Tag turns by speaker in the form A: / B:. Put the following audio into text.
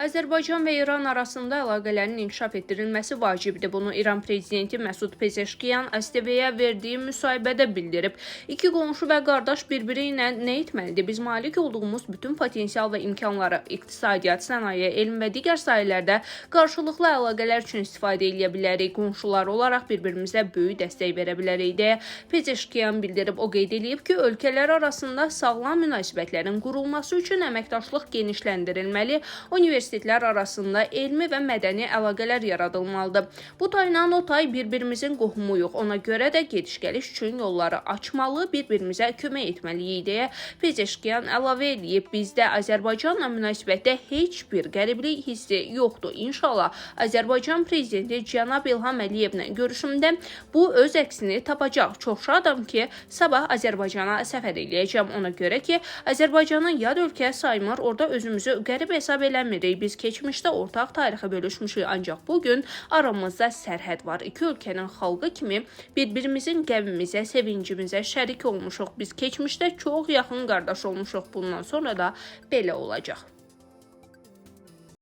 A: Azərbaycan və İran arasında əlaqələrin inkişaf etdirilməsi vacibdir. Bunu İran prezidenti Məsud Pezeşkiyan ASTV-yə verdiyi müsahibədə bildirib. İki qonşu və qardaş bir-biri ilə nə etməlidir? Biz malik olduğumuz bütün potensial və imkanları iqtisadiyyat, sənaye, elm və digər sahələrdə qarşılıqlı əlaqələr üçün istifadə edə bilərik. Qonşular olaraq bir-birimizə böyük dəstək verə bilərik deyə Pezeşkiyan bildirib. O qeyd edib ki, ölkələr arasında sağlam münasibətlərin qurulması üçün əməkdaşlıq genişləndirilməli, universitetlər arasında elmi və mədəni əlaqələr yaradılmalıdır. Bu tayla o tay bir-birimizin qohumuyuq. Ona görə də gediş-gəliş üçün yolları açmalı, bir-birimizə kömək etməliyik deyə Pezeşkiyan əlavə edib. Bizdə Azərbaycanla münasibətdə heç bir qəriblik hissi yoxdur. İnşallah Azərbaycan prezidenti cənab İlham Əliyevlə görüşümdə bu öz əksini tapacaq. Çox şadam ki, sabah Azərbaycana səfər edəcəm. Ona görə ki, Azərbaycanın yad ölkə saymır, orada özümüzü qərib hesab eləmirik. Biz keçmişdə ortaq tarixi bölüşmüşük, ancaq bugün aramızda sərhəd var. İki ölkənin xalqı kimi bir-birimizin qəmimizə, sevincimizə şərik olmuşuq. Biz keçmişdə çox yaxın qardaş olmuşuq. Bundan sonra da belə olacaq.